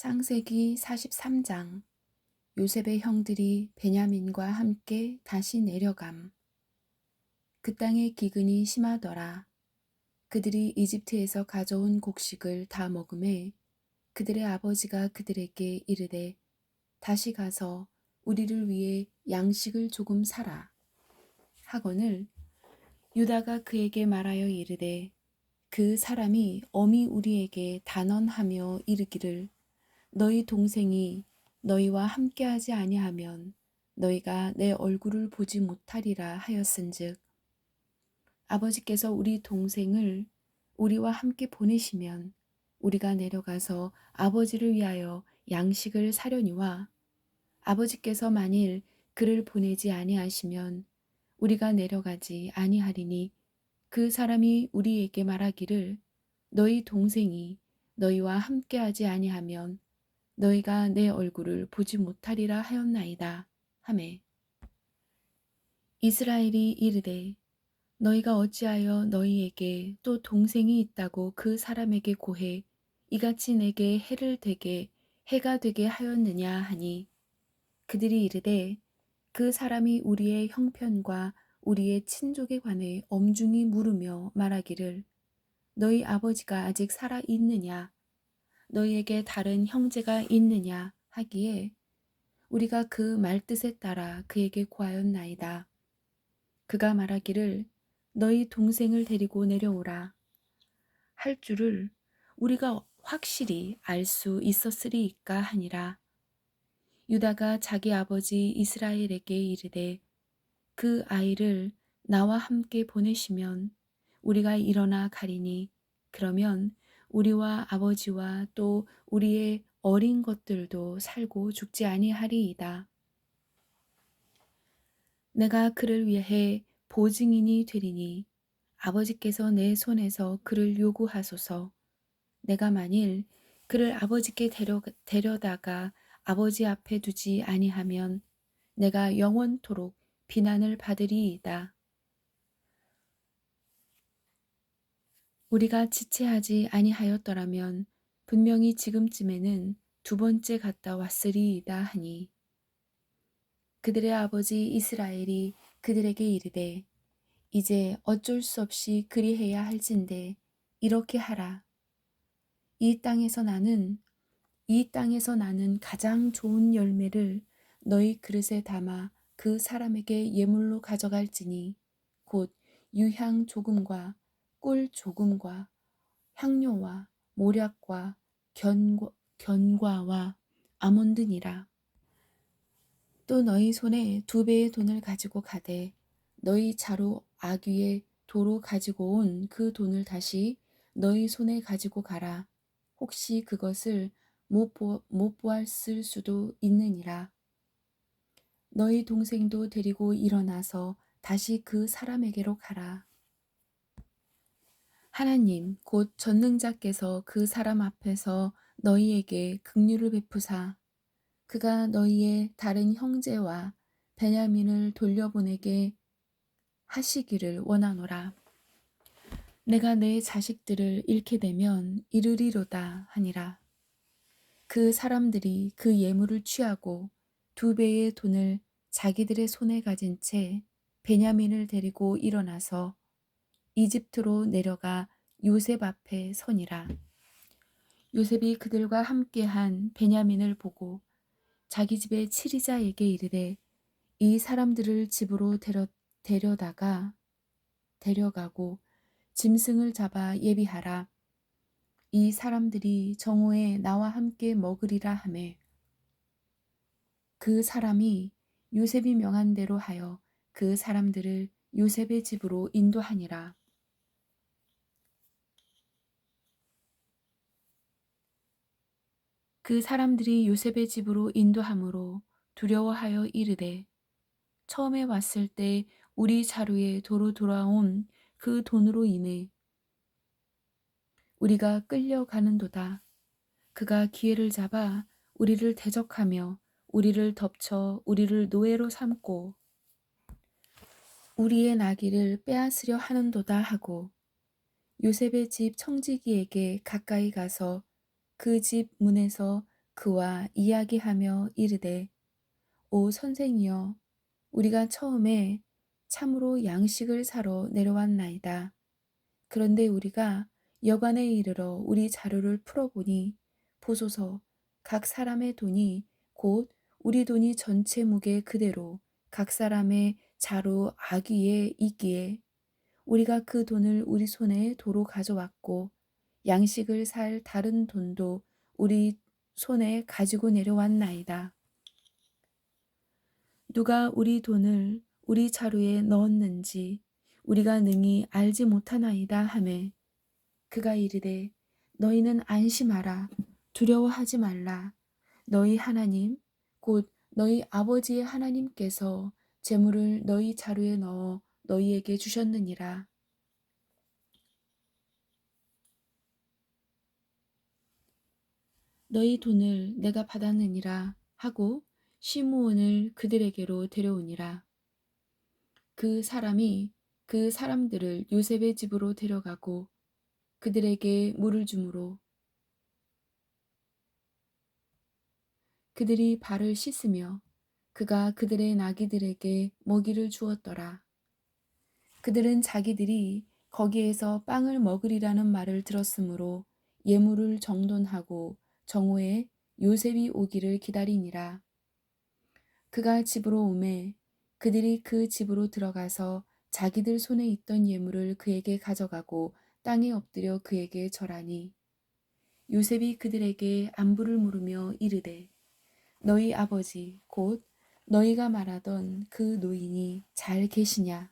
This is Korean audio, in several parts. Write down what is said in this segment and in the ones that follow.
창세기 43장. 요셉의 형들이 베냐민과 함께 다시 내려감. 그 땅의 기근이 심하더라. 그들이 이집트에서 가져온 곡식을 다 먹음에 그들의 아버지가 그들에게 이르되 다시 가서 우리를 위해 양식을 조금 사라 하거늘 유다가 그에게 말하여 이르되 그 사람이 엄히 우리에게 단언하며 이르기를 너희 동생이 너희와 함께하지 아니하면 너희가 내 얼굴을 보지 못하리라 하였은즉 아버지께서 우리 동생을 우리와 함께 보내시면 우리가 내려가서 아버지를 위하여 양식을 사려니와 아버지께서 만일 그를 보내지 아니하시면 우리가 내려가지 아니하리니 그 사람이 우리에게 말하기를 너희 동생이 너희와 함께하지 아니하면 너희가 내 얼굴을 보지 못하리라 하였나이다 하매 이스라엘이 이르되 너희가 어찌하여 너희에게 또 동생이 있다고 그 사람에게 고해 이같이 내게 해가 되게 하였느냐 하니 그들이 이르되 그 사람이 우리의 형편과 우리의 친족에 관해 엄중히 물으며 말하기를 너희 아버지가 아직 살아 있느냐 너희에게 다른 형제가 있느냐 하기에 우리가 그 말뜻에 따라 그에게 고하였나이다. 그가 말하기를 너희 동생을 데리고 내려오라 할 줄을 우리가 확실히 알 수 있었으리이까 하니라. 유다가 자기 아버지 이스라엘에게 이르되 그 아이를 나와 함께 보내시면 우리가 일어나 가리니 그러면 우리와 아버지와 또 우리의 어린 것들도 살고 죽지 아니하리이다. 내가 그를 위해 보증인이 되리니 아버지께서 내 손에서 그를 요구하소서. 내가 만일 그를 아버지께 데려다가 아버지 앞에 두지 아니하면 내가 영원토록 비난을 받으리이다. 우리가 지체하지 아니하였더라면 분명히 지금쯤에는 두 번째 갔다 왔으리이다 하니 그들의 아버지 이스라엘이 그들에게 이르되 이제 어쩔 수 없이 그리해야 할진대 이렇게 하라. 이 땅에서 나는 가장 좋은 열매를 너희 그릇에 담아 그 사람에게 예물로 가져갈지니 곧 유향 조금과 꿀 조금과 향료와 모략과 견과와 아몬드니라. 또 너희 손에 2배의 돈을 가지고 가되 너희 차로 아귀의 도로 가지고 온 그 돈을 다시 너희 손에 가지고 가라. 혹시 그것을 못 보았을 수도 있느니라. 너희 동생도 데리고 일어나서 다시 그 사람에게로 가라. 하나님 곧 전능자께서 그 사람 앞에서 너희에게 긍휼을 베푸사 그가 너희의 다른 형제와 베냐민을 돌려보내게 하시기를 원하노라. 내가 내 자식들을 잃게 되면 이르리로다 하니라. 그 사람들이 그 예물을 취하고 2배의 돈을 자기들의 손에 가진 채 베냐민을 데리고 일어나서 이집트로 내려가 요셉 앞에 서니라. 요셉이 그들과 함께한 베냐민을 보고 자기 집의 치리자에게 이르되 이 사람들을 집으로 데려가고 짐승을 잡아 예비하라. 이 사람들이 정오에 나와 함께 먹으리라 하매 그 사람이 요셉이 명한 대로 하여 그 사람들을 요셉의 집으로 인도하니라. 그 사람들이 요셉의 집으로 인도함으로 두려워하여 이르되 처음에 왔을 때 우리 자루에 도로 돌아온 그 돈으로 인해 우리가 끌려가는도다. 그가 기회를 잡아 우리를 대적하며 우리를 덮쳐 우리를 노예로 삼고 우리의 나귀를 빼앗으려 하는도다 하고 요셉의 집 청지기에게 가까이 가서 그 집 문에서 그와 이야기하며 이르되 오 선생이여 우리가 처음에 참으로 양식을 사러 내려왔나이다. 그런데 우리가 여관에 이르러 우리 자루를 풀어보니 보소서 각 사람의 돈이 곧 우리 돈이 전체 무게 그대로 각 사람의 자루 아귀에 있기에 우리가 그 돈을 우리 손에 도로 가져왔고 양식을 살 다른 돈도 우리 손에 가지고 내려왔나이다. 누가 우리 돈을 우리 자루에 넣었는지 우리가 능히 알지 못하나이다 하매 그가 이르되 너희는 안심하라 두려워하지 말라 너희 하나님 곧 너희 아버지의 하나님께서 재물을 너희 자루에 넣어 너희에게 주셨느니라. 너희 돈을 내가 받았느니라 하고 시므온을 그들에게로 데려오니라. 그 사람이 그 사람들을 요셉의 집으로 데려가고 그들에게 물을 주므로 그들이 발을 씻으며 그가 그들의 나귀들에게 먹이를 주었더라. 그들은 자기들이 거기에서 빵을 먹으리라는 말을 들었으므로 예물을 정돈하고 정오에 요셉이 오기를 기다리니라. 그가 집으로 오매 그들이 그 집으로 들어가서 자기들 손에 있던 예물을 그에게 가져가고 땅에 엎드려 그에게 절하니 요셉이 그들에게 안부를 물으며 이르되 너희 아버지 곧 너희가 말하던 그 노인이 잘 계시냐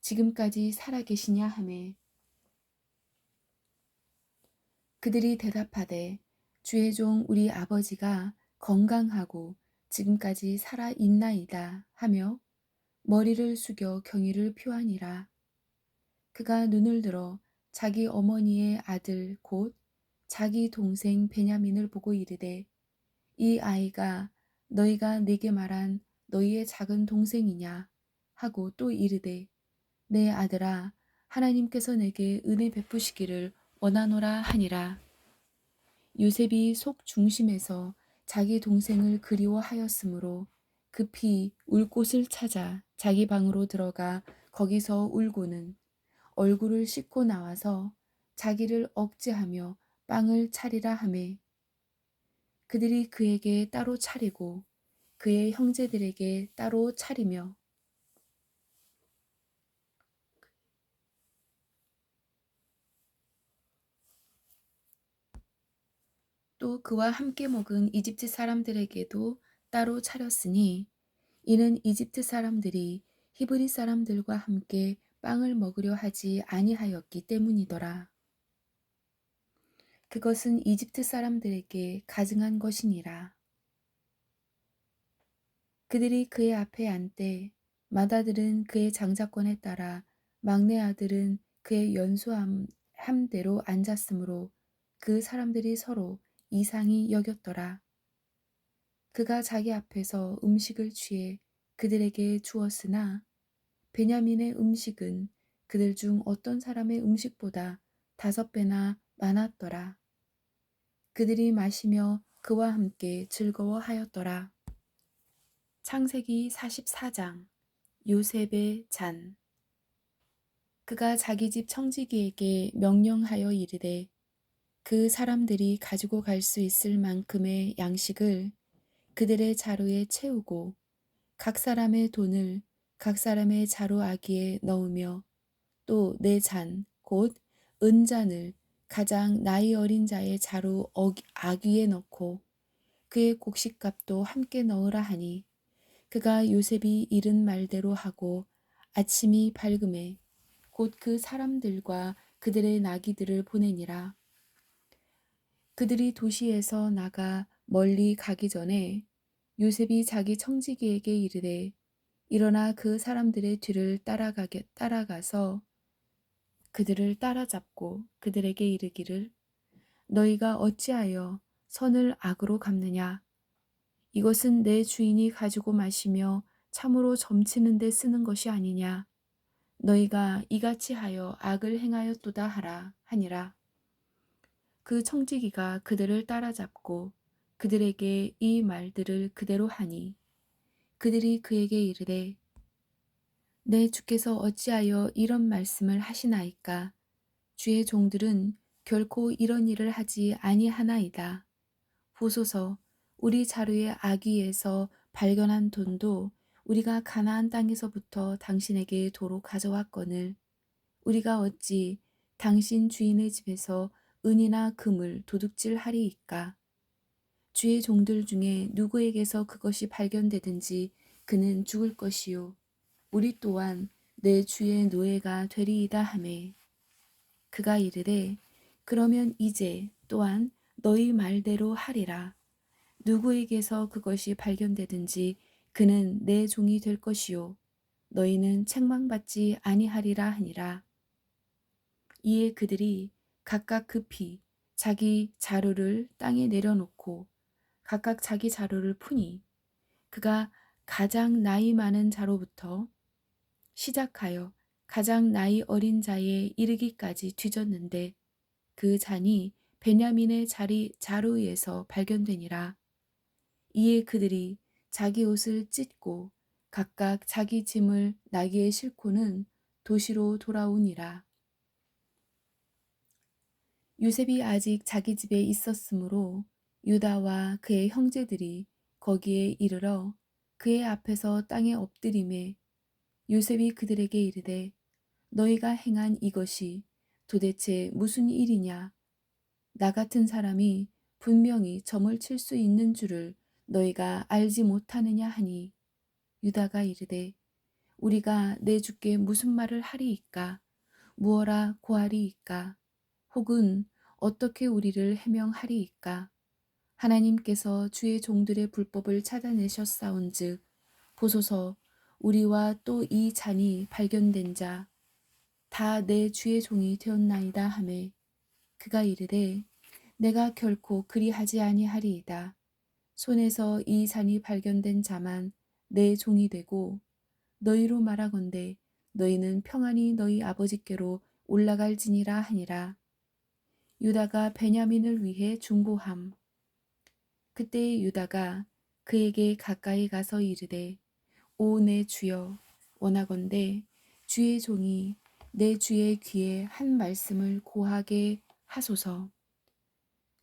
지금까지 살아 계시냐 하매 그들이 대답하되 주의 종 우리 아버지가 건강하고 지금까지 살아 있나이다 하며 머리를 숙여 경의를 표하니라. 그가 눈을 들어 자기 어머니의 아들 곧 자기 동생 베냐민을 보고 이르되 이 아이가 너희가 내게 말한 너희의 작은 동생이냐 하고 또 이르되 내 아들아 하나님께서 내게 은혜 베푸시기를 원하노라 하니라. 요셉이 속 중심에서 자기 동생을 그리워하였으므로 급히 울 곳을 찾아 자기 방으로 들어가 거기서 울고는 얼굴을 씻고 나와서 자기를 억제하며 빵을 차리라 하매 그들이 그에게 따로 차리고 그의 형제들에게 따로 차리며 또 그와 함께 먹은 이집트 사람들에게도 따로 차렸으니 이는 이집트 사람들이 히브리 사람들과 함께 빵을 먹으려 하지 아니하였기 때문이더라. 그것은 이집트 사람들에게 가증한 것이니라. 그들이 그의 앞에 앉되 맏아들은 그의 장자권에 따라 막내 아들은 그의 연수함대로 앉았으므로 그 사람들이 서로 이상히 여겼더라. 그가 자기 앞에서 음식을 취해 그들에게 주었으나 베냐민의 음식은 그들 중 어떤 사람의 음식보다 5배나 많았더라. 그들이 마시며 그와 함께 즐거워하였더라. 창세기 44장 요셉의 잔 그가 자기 집 청지기에게 명령하여 이르되 그 사람들이 가지고 갈 수 있을 만큼의 양식을 그들의 자루에 채우고 각 사람의 돈을 각 사람의 자루 아기에 넣으며 또 내 잔 곧 은잔을 가장 나이 어린 자의 자루 아귀에 넣고 그의 곡식값도 함께 넣으라 하니 그가 요셉이 이른 말대로 하고 아침이 밝음에 곧 그 사람들과 그들의 나귀들을 보내니라. 그들이 도시에서 나가 멀리 가기 전에 요셉이 자기 청지기에게 이르되 일어나 그 사람들의 뒤를 따라가서 그들을 따라잡고 그들에게 이르기를 너희가 어찌하여 선을 악으로 갚느냐 이것은 내 주인이 가지고 마시며 참으로 점치는 데 쓰는 것이 아니냐 너희가 이같이 하여 악을 행하였도다 하라 하니라. 그 청지기가 그들을 따라잡고 그들에게 이 말들을 그대로 하니 그들이 그에게 이르되 내 주께서 어찌하여 이런 말씀을 하시나이까? 주의 종들은 결코 이런 일을 하지 아니하나이다. 보소서, 우리 자루의 아귀에서 발견한 돈도 우리가 가나안 땅에서부터 당신에게 도로 가져왔거늘 우리가 어찌 당신 주인의 집에서 은이나 금을 도둑질하리이까? 주의 종들 중에 누구에게서 그것이 발견되든지 그는 죽을 것이요 우리 또한 내 주의 노예가 되리이다 하매 그가 이르되 그러면 이제 또한 너희 말대로 하리라. 누구에게서 그것이 발견되든지 그는 내 종이 될 것이요 너희는 책망받지 아니하리라 하니라. 이에 그들이 각각 급히 자기 자루를 땅에 내려놓고 각각 자기 자루를 푸니 그가 가장 나이 많은 자로부터 시작하여 가장 나이 어린 자에 이르기까지 뒤졌는데 그 잔이 베냐민의 자루에서 발견되니라. 이에 그들이 자기 옷을 찢고 각각 자기 짐을 나귀에 싣고는 도시로 돌아오니라. 요셉이 아직 자기 집에 있었으므로 유다와 그의 형제들이 거기에 이르러 그의 앞에서 땅에 엎드리매 요셉이 그들에게 이르되 너희가 행한 이것이 도대체 무슨 일이냐? 나 같은 사람이 분명히 점을 칠 수 있는 줄을 너희가 알지 못하느냐 하니 유다가 이르되 우리가 내 주께 무슨 말을 하리이까? 무어라 고하리이까? 혹은 어떻게 우리를 해명하리이까? 하나님께서 주의 종들의 불법을 찾아내셨사온즉 보소서 우리와 또 이 잔이 발견된 자 다 내 주의 종이 되었나이다 하매 그가 이르되 내가 결코 그리하지 아니하리이다. 손에서 이 잔이 발견된 자만 내 종이 되고 너희로 말하건대 너희는 평안히 너희 아버지께로 올라갈지니라 하니라. 유다가 베냐민을 위해 중보함. 그때 유다가 그에게 가까이 가서 이르되 오 내 주여 원하건대 주의 종이 내 주의 귀에 한 말씀을 고하게 하소서.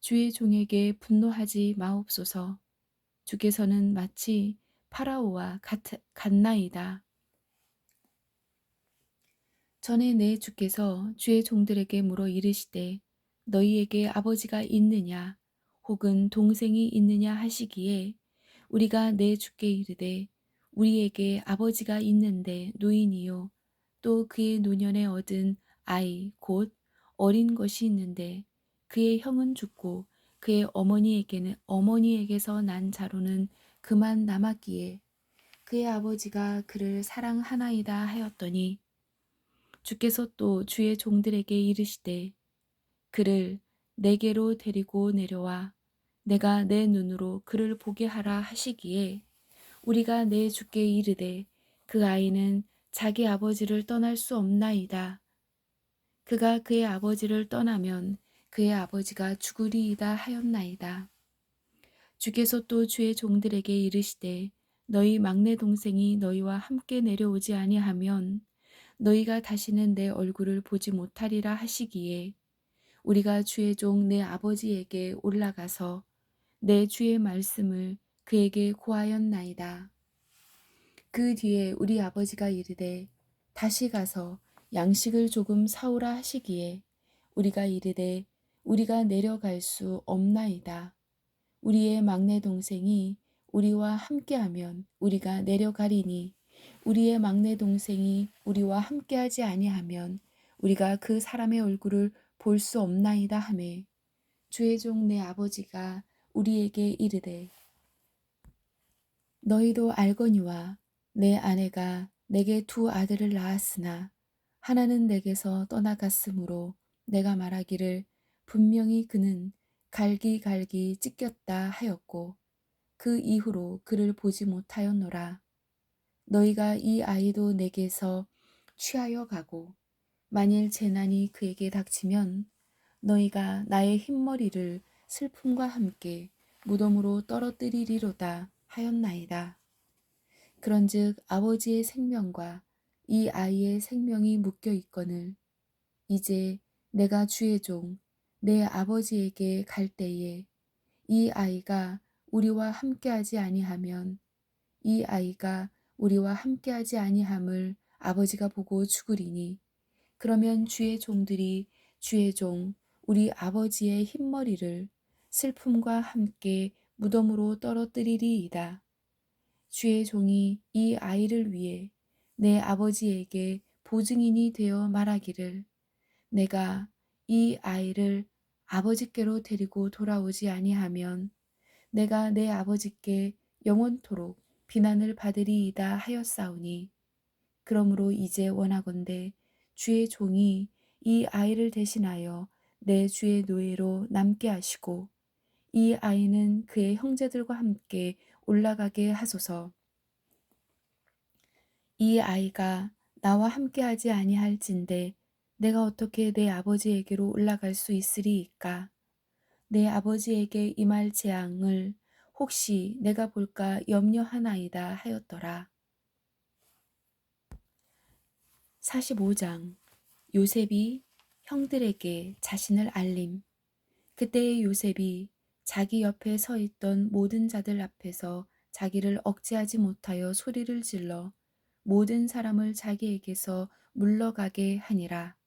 주의 종에게 분노하지 마옵소서. 주께서는 마치 파라오와 같나이다. 전에 내 주께서 주의 종들에게 물어 이르시되 너희에게 아버지가 있느냐 혹은 동생이 있느냐 하시기에 우리가 내 주께 이르되 우리에게 아버지가 있는데 노인이요 또 그의 노년에 얻은 아이 곧 어린 것이 있는데 그의 형은 죽고 그의 어머니에게서 난 자로는 그만 남았기에 그의 아버지가 그를 사랑하나이다 하였더니 주께서 또 주의 종들에게 이르시되 그를 내게로 데리고 내려와 내가 내 눈으로 그를 보게 하라 하시기에 우리가 내 주께 이르되 그 아이는 자기 아버지를 떠날 수 없나이다. 그가 그의 아버지를 떠나면 그의 아버지가 죽으리이다 하였나이다. 주께서 또 주의 종들에게 이르시되 너희 막내 동생이 너희와 함께 내려오지 아니하면 너희가 다시는 내 얼굴을 보지 못하리라 하시기에 우리가 주의 종 내 아버지에게 올라가서 내 주의 말씀을 그에게 고하였나이다. 그 뒤에 우리 아버지가 이르되 다시 가서 양식을 조금 사오라 하시기에 우리가 이르되 우리가 내려갈 수 없나이다. 우리의 막내 동생이 우리와 함께하면 우리가 내려가리니 우리의 막내 동생이 우리와 함께하지 아니하면 우리가 그 사람의 얼굴을 볼 수 없나이다 하매 주의 종 내 아버지가 우리에게 이르되 너희도 알거니와 내 아내가 내게 두 아들을 낳았으나 하나는 내게서 떠나갔으므로 내가 말하기를 분명히 그는 갈기갈기 찢겼다 하였고 그 이후로 그를 보지 못하였노라. 너희가 이 아이도 내게서 취하여 가고 만일 재난이 그에게 닥치면 너희가 나의 흰머리를 슬픔과 함께 무덤으로 떨어뜨리리로다 하였나이다. 그런즉 아버지의 생명과 이 아이의 생명이 묶여 있거늘 이제 내가 주의 종 내 아버지에게 갈 때에 이 아이가 우리와 함께하지 아니하면 이 아이가 우리와 함께하지 아니함을 아버지가 보고 죽으리니 그러면 주의 종들이 주의 종 우리 아버지의 흰머리를 슬픔과 함께 무덤으로 떨어뜨리리이다. 주의 종이 이 아이를 위해 내 아버지에게 보증인이 되어 말하기를 내가 이 아이를 아버지께로 데리고 돌아오지 아니하면 내가 내 아버지께 영원토록 비난을 받으리이다 하였사오니 그러므로 이제 원하건대 주의 종이 이 아이를 대신하여 내 주의 노예로 남게 하시고 이 아이는 그의 형제들과 함께 올라가게 하소서. 이 아이가 나와 함께하지 아니할진대 내가 어떻게 내 아버지에게로 올라갈 수 있으리이까? 내 아버지에게 임할 재앙을 혹시 내가 볼까 염려하나이다 하였더라. 45장 요셉이 형들에게 자신을 알림. 그때의 요셉이 자기 옆에 서 있던 모든 자들 앞에서 자기를 억제하지 못하여 소리를 질러 모든 사람을 자기에게서 물러가게 하니라.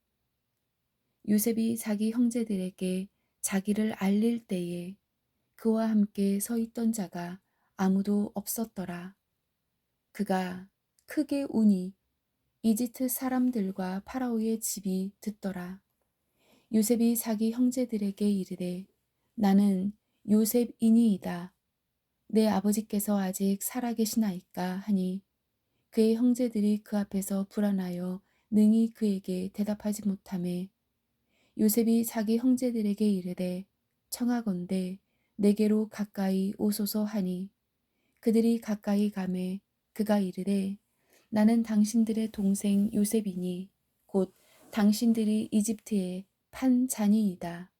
요셉이 자기 형제들에게 자기를 알릴 때에 그와 함께 서 있던 자가 아무도 없었더라. 그가 크게 우니 이집트 사람들과 파라오의 집이 듣더라. 요셉이 자기 형제들에게 이르되 나는 요셉이니이다. 내 아버지께서 아직 살아계시나이까 하니 그의 형제들이 그 앞에서 불안하여 능히 그에게 대답하지 못하매 요셉이 자기 형제들에게 이르되 청하건대 내게로 가까이 오소서 하니 그들이 가까이 가매 그가 이르되 나는 당신들의 동생 요셉이니 곧 당신들이 이집트에 판 자니이다.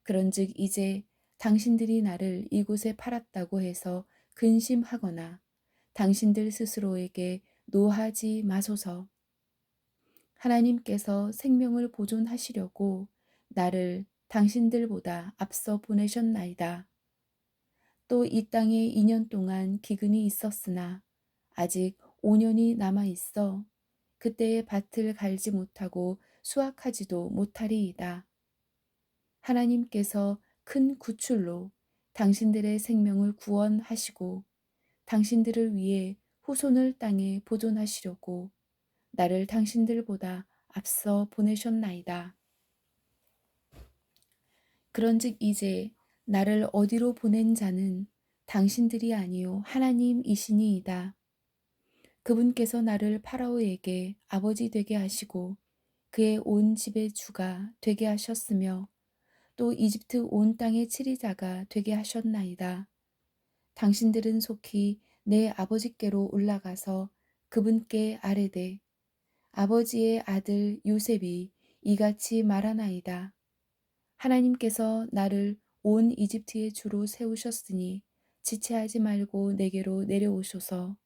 그런즉 이제 당신들이 나를 이곳에 팔았다고 해서 근심하거나 당신들 스스로에게 노하지 마소서. 하나님께서 생명을 보존하시려고 나를 당신들보다 앞서 보내셨나이다. 또 이 땅에 2년 동안 기근이 있었으나 아직 5년이 남아 있어 그때의 밭을 갈지 못하고 수확하지도 못하리이다. 하나님께서 큰 구출로 당신들의 생명을 구원하시고 당신들을 위해 후손을 땅에 보존하시려고 나를 당신들보다 앞서 보내셨나이다. 그런즉 이제 나를 어디로 보낸 자는 당신들이 아니요 하나님이시니이다. 그분께서 나를 파라오에게 아버지 되게 하시고 그의 온 집의 주가 되게 하셨으며 또 이집트 온 땅의 치리자가 되게 하셨나이다. 당신들은 속히 내 아버지께로 올라가서 그분께 아뢰되 아버지의 아들 요셉이 이같이 말하나이다. 하나님께서 나를 온 이집트의 주로 세우셨으니 지체하지 말고 내게로 내려오소서.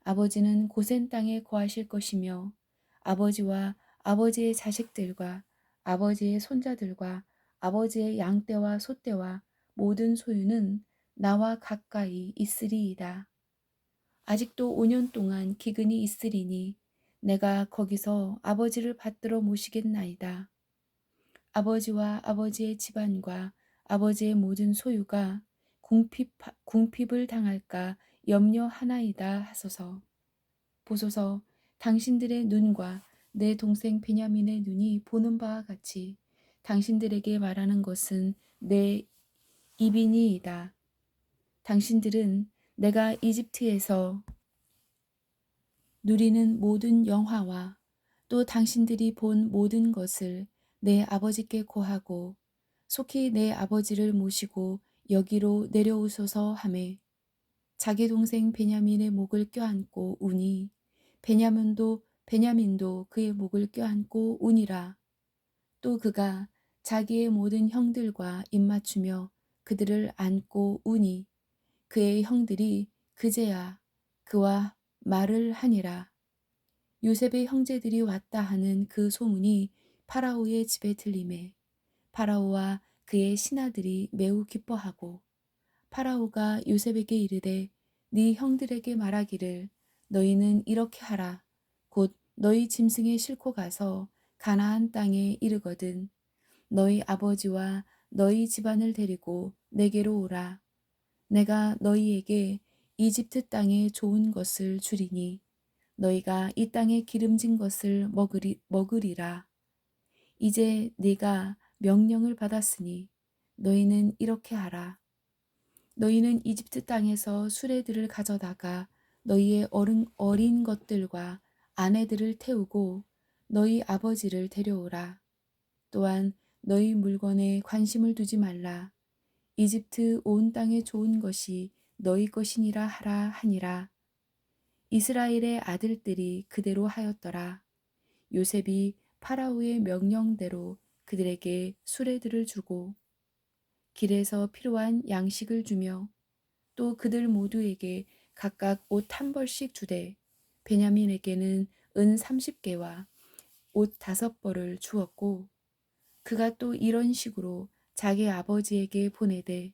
아버지는 고센 땅에 거하실 것이며 아버지와 아버지의 자식들과 아버지의 손자들과 아버지의 양떼와 소떼와 모든 소유는 나와 가까이 있으리이다. 아직도 5년 동안 기근이 있으리니 내가 거기서 아버지를 받들어 모시겠나이다. 아버지와 아버지의 집안과 아버지의 모든 소유가 궁핍을 당할까 염려하나이다 하소서. 보소서 당신들의 눈과 내 동생 베냐민의 눈이 보는 바와 같이 당신들에게 말하는 것은 내 입이니이다. 당신들은 내가 이집트에서 누리는 모든 영화와 또 당신들이 본 모든 것을 내 아버지께 고하고 속히 내 아버지를 모시고 여기로 내려오소서 하매 자기 동생 베냐민의 목을 껴안고 우니 베냐민도 그의 목을 껴안고 우니라. 또 그가 자기의 모든 형들과 입맞추며 그들을 안고 우니 그의 형들이 그제야 그와 말을 하니라. 요셉의 형제들이 왔다 하는 그 소문이 파라오의 집에 들리매 파라오와 그의 신하들이 매우 기뻐하고 파라오가 요셉에게 이르되 네 형들에게 말하기를 너희는 이렇게 하라. 곧 너희 짐승에 싣고 가서 가나안 땅에 이르거든 너희 아버지와 너희 집안을 데리고 내게로 오라. 내가 너희에게 이집트 땅에 좋은 것을 주리니 너희가 이 땅에 기름진 것을 먹으리라. 이제 네가 명령을 받았으니 너희는 이렇게 하라. 너희는 이집트 땅에서 수레들을 가져다가 너희의 어린 것들과 아내들을 태우고 너희 아버지를 데려오라. 또한 너희 물건에 관심을 두지 말라. 이집트 온 땅에 좋은 것이 너희 것이니라 하라 하니라. 이스라엘의 아들들이 그대로 하였더라. 요셉이 파라오의 명령대로 그들에게 수레들을 주고 길에서 필요한 양식을 주며 또 그들 모두에게 각각 옷 한 벌씩 주되 베냐민에게는 은 30개와 옷 5벌을 주었고 그가 또 이런 식으로 자기 아버지에게 보내되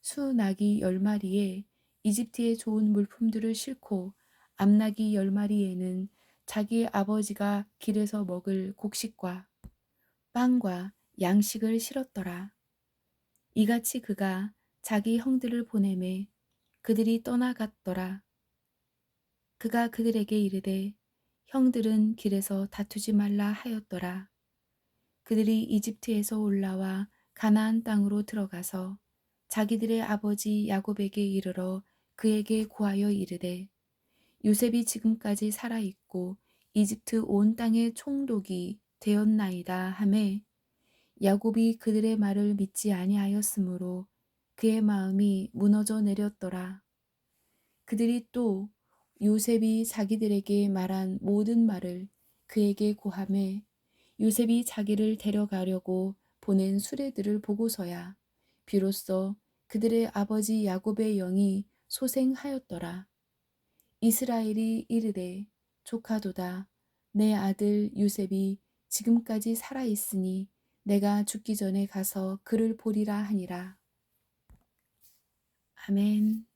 수나귀 10마리에 이집트의 좋은 물품들을 싣고 암나귀 10마리에는 자기 아버지가 길에서 먹을 곡식과 빵과 양식을 실었더라. 이같이 그가 자기 형들을 보내매 그들이 떠나갔더라. 그가 그들에게 이르되 형들은 길에서 다투지 말라 하였더라. 그들이 이집트에서 올라와 가나안 땅으로 들어가서 자기들의 아버지 야곱에게 이르러 그에게 고하여 이르되 요셉이 지금까지 살아 있고 이집트 온 땅의 총독이 되었나이다 하매 야곱이 그들의 말을 믿지 아니하였으므로 그의 마음이 무너져 내렸더라. 그들이 또 요셉이 자기들에게 말한 모든 말을 그에게 고하매 요셉이 자기를 데려가려고 보낸 수레들을 보고서야 비로소 그들의 아버지 야곱의 영이 소생하였더라. 이스라엘이 이르되 조카도다 내 아들 요셉이 지금까지 살아 있으니 내가 죽기 전에 가서 그를 보리라 하니라. 아멘.